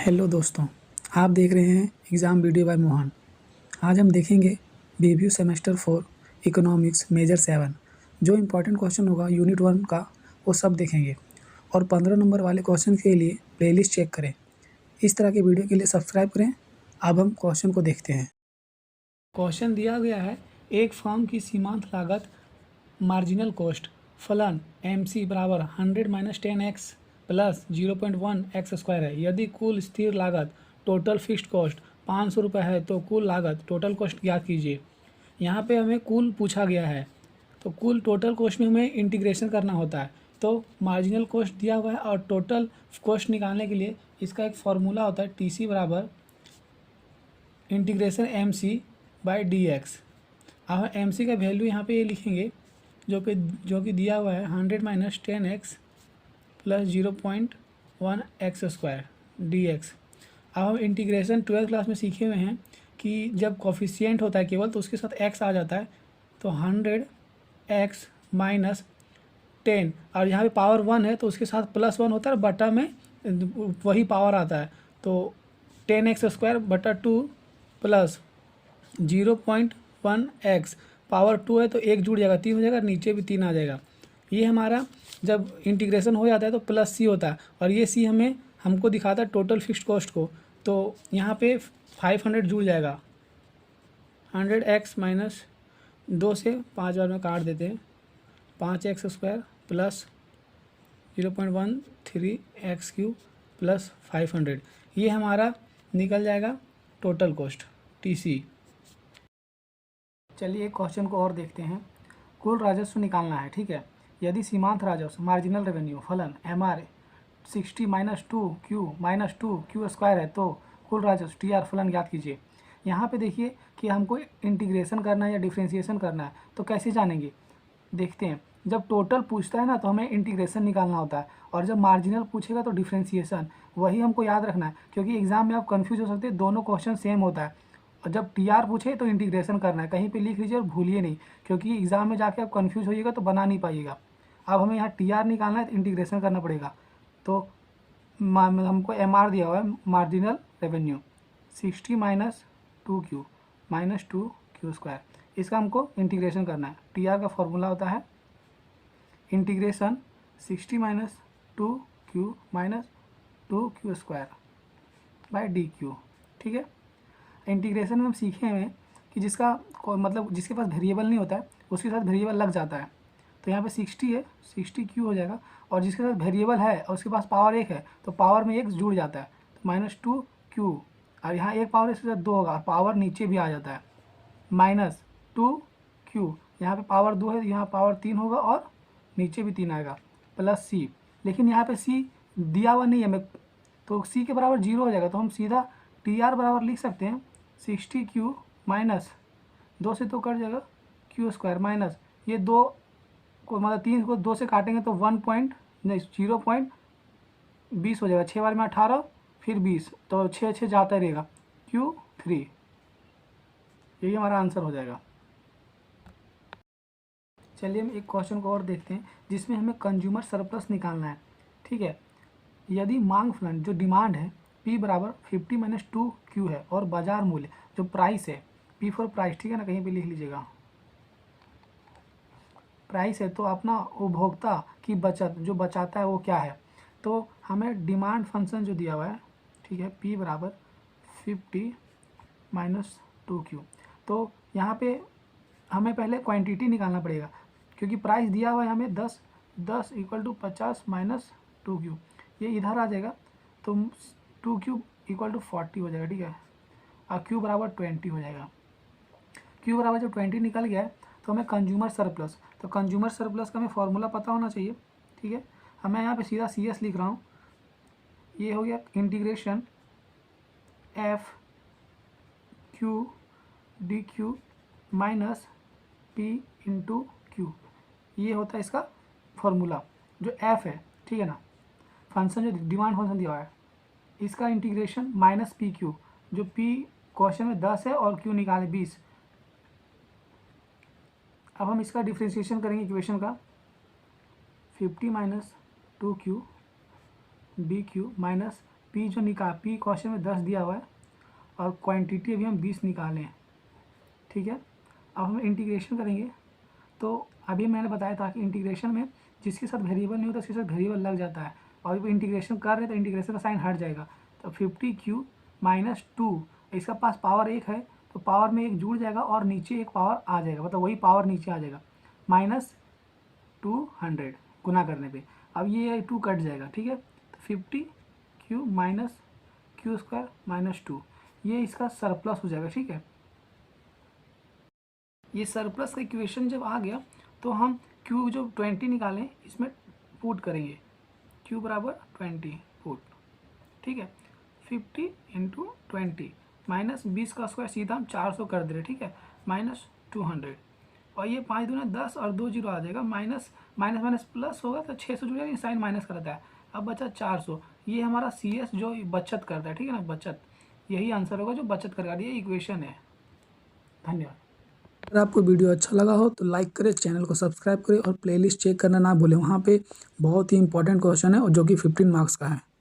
Hello दोस्तों, आप देख रहे हैं एग्ज़ाम वीडियो बाय मोहन। आज हम देखेंगे रिव्यू सेमेस्टर 4 इकोनॉमिक्स मेजर 7। जो इम्पोर्टेंट क्वेश्चन होगा यूनिट 1 का वो सब देखेंगे और 15 नंबर वाले क्वेश्चन के लिए प्लेलिस्ट चेक करें। इस तरह के वीडियो के लिए सब्सक्राइब करें। अब हम क्वेश्चन को देखते हैं। क्वेश्चन दिया गया है, एक फर्म की सीमांत लागत मार्जिनल कॉस्ट फलन MC बराबर 100 - 10x प्लस 0.1 एक्स स्क्वायर है। यदि कुल स्थिर लागत टोटल फिक्स्ड कॉस्ट 500 रुपये है तो कुल लागत टोटल कॉस्ट ज्ञात कीजिए। यहाँ पे हमें कुल पूछा गया है, तो कुल टोटल कॉस्ट में हमें इंटीग्रेशन करना होता है। तो मार्जिनल कॉस्ट दिया हुआ है और टोटल कॉस्ट निकालने के लिए इसका एक फार्मूला होता है TC बराबर इंटीग्रेशन MC/dx। अब MC का वैल्यू यहाँ पे ये लिखेंगे जो कि दिया हुआ है 100 - 10x plus 0.1 x square dx। अब हम इंटीग्रेशन 12th क्लास में सीखे हुए हैं कि जब कॉफिशिएंट होता है केवल तो उसके साथ x आ जाता है, तो 100x माइनस 10 और यहाँ पे पावर 1 है तो उसके साथ +1 होता है, बटा में वही पावर आता है, तो 10x स्क्वायर बटा 2 प्लस 0.1 एक्स पावर 2 है तो 1 जुड़ जाएगा 3 हो जाएगा, नीचे भी 3 आ जाएगा। ये हमारा जब इंटीग्रेशन हो जाता है तो +c होता है और ये c हमको दिखाता है टोटल फिक्स्ड कॉस्ट को। तो यहाँ पे 500 जुड़ जाएगा, 100x माइनस 2 से 5 बार में काट देते हैं, 5x square plus 0.13 x cube plus 500, ये हमारा निकल जाएगा टोटल कॉस्ट TC। चलिए एक क्वेश्चन को और देखते हैं। कुल राजस्व निकालना है, ठीक है। यदि सीमांत राजस्व मार्जिनल रेवेन्यू फलन MR 60 - 2Q - 2Q स्क्वायर है तो कुल राजस्व TR फलन ज्ञात कीजिए। यहाँ पे देखिए कि हमको इंटीग्रेशन करना है या डिफ्रेंशिएशन करना है, तो कैसे जानेंगे, देखते हैं। जब टोटल पूछता है ना तो हमें इंटीग्रेशन निकालना होता है और जब मार्जिनल पूछेगा तो डिफ्रेंशिएशन। वही हमको याद रखना है क्योंकि एग्जाम में आप कंफ्यूज हो सकते हैं, दोनों क्वेश्चन सेम होता है। और जब TR पूछे तो इंटीग्रेशन करना है, कहीं पे लिख लीजिए और भूलिए नहीं, क्योंकि एग्जाम में जाके आप कंफ्यूज होइएगा तो बना नहीं पाइएगा। अब हमें यहाँ TR निकालना है तो इंटीग्रेशन करना पड़ेगा। तो हमको MR दिया हुआ है marginal revenue 60 - 2Q - 2Q square, इसका हमको इंटीग्रेशन करना है। TR का फॉर्मूला होता है integration 60 - 2Q - 2Q square by DQ, ठीक है। इंटीग्रेशन में हम सीखे हैं कि मतलब जिसके पास वेरिएबल नहीं होता है उसके साथ वेरिएबल लग जाता है। तो यहाँ पे 60 है, 60Q हो जाएगा, और जिसके साथ वेरिएबल है और उसके पास पावर 1 है तो पावर में 1 जुड़ जाता है, तो -2Q, और यहाँ एक पावर इसके साथ 2 होगा, पावर नीचे भी आ जाता है, -2Q। यहाँ पे पावर 2 है, यहाँ पावर 3 होगा और नीचे भी 3 आएगा, प्लस C। लेकिन यहाँ पे C दिया हुआ नहीं है हमें, तो C के बराबर 0 हो जाएगा, तो हम सीधा TR बराबर लिख सकते हैं 60Q माइनस 2 से तो कट जाएगा Q स्क्वायर, माइनस ये 2 को मतलब 3 को 2 से काटेंगे तो 0.20 हो जाएगा, 6 बार में 18 फिर 20, तो 6 जाता रहेगा, Q3, यही हमारा आंसर हो जाएगा। चलिए हम एक क्वेश्चन को और देखते हैं जिसमें हमें कंज्यूमर सरप्लस निकालना है, ठीक है। यदि मांग फलन जो डिमांड है P बराबर 50 - 2Q है और बाजार मूल्य जो प्राइस है P फॉर प्राइस, ठीक है ना, कहीं पे लिख लीजिएगा, प्राइस है तो अपना उपभोक्ता की बचत जो बचाता है वो क्या है, तो हमें डिमांड फंक्शन जो दिया हुआ है, ठीक है, P बराबर 50 - 2Q। तो यहाँ पे हमें पहले क्वांटिटी निकालना पड़ेगा क्योंकि प्राइस दिया हुआ है हमें 10 = 50 - 2Q, ये इधर आ जाएगा तो 2Q = 40 हो जाएगा, ठीक है, और Q बराबर 20 हो जाएगा। Q बराबर जब 20 निकल गया है तो हमें कंज्यूमर सरप्लस, तो कंज्यूमर सरप्लस का हमें फॉर्मूला पता होना चाहिए, ठीक है। हमें यहाँ पे सीधा CS लिख रहा हूँ, ये हो गया integration FQ DQ minus P × Q, ये होता है इसका फॉर्मूला जो F है, ठीक है ना, फंक्शन जो डिमांड फंक्शन दिया हुआ है, इसका इंटीग्रेशन -PQ, जो P क्वेश्चन में 10 है और Q निकाले 20। अब हम इसका डिफ्रेंशिएशन करेंगे इक्वेशन का, 50 - 2Q DQ minus P P question में 10 दिया हुआ है और क्वांटिटी अभी हम 20 निकाले हैं, ठीक है। अब हम इंटीग्रेशन करेंगे, तो अभी मैंने बताया था कि इंटीग्रेशन में जिसके साथ वेरिएबल नहीं होता उसके साथ वेरिएबल लग जाता है, और जब इंटीग्रेशन कर रहे हैं तो इंटीग्रेशन का साइन हट जाएगा। तो 50 माइनस 2, इसका पास पावर 1 है तो पावर में 1 जुड़ जाएगा और नीचे एक पावर आ जाएगा, मतलब वही पावर नीचे आ जाएगा, -200 गुना करने पे। अब ये 2 कट जाएगा, ठीक है। तो 50 माइनस क्यू स्क्वायर माइनस 2, ये इसका सरप्लस हो जाएगा, ठीक है। ये सरप्लस का इक्वेशन जब आ गया तो हम Q जो 20 निकालें इसमें पुट करेंगे, Q बराबर 20 पुट, ठीक है। 50 इंटू 20 माइनस 20 का स्क्वायर सीधा हम 400 कर दे रहे, ठीक है, -200, और ये 5 दूना 10 और 2 जीरो आ जाएगा, माइनस माइनस माइनस प्लस होगा तो 600 जुड़ जाएगा, साइन माइनस करता है। अब बचा 400, ये हमारा CS जो बचत करता है, ठीक है ना, बचत, यही आंसर होगा जो बचत करेगा, ये इक्वेशन है। धन्यवाद। अगर आपको वीडियो अच्छा लगा हो तो लाइक करें, चैनल को सब्सक्राइब करें और प्लेलिस्ट चेक करना ना भूलें। वहाँ पे बहुत ही इंपॉर्टेंट क्वेश्चन है और जो कि 15 मार्क्स का है।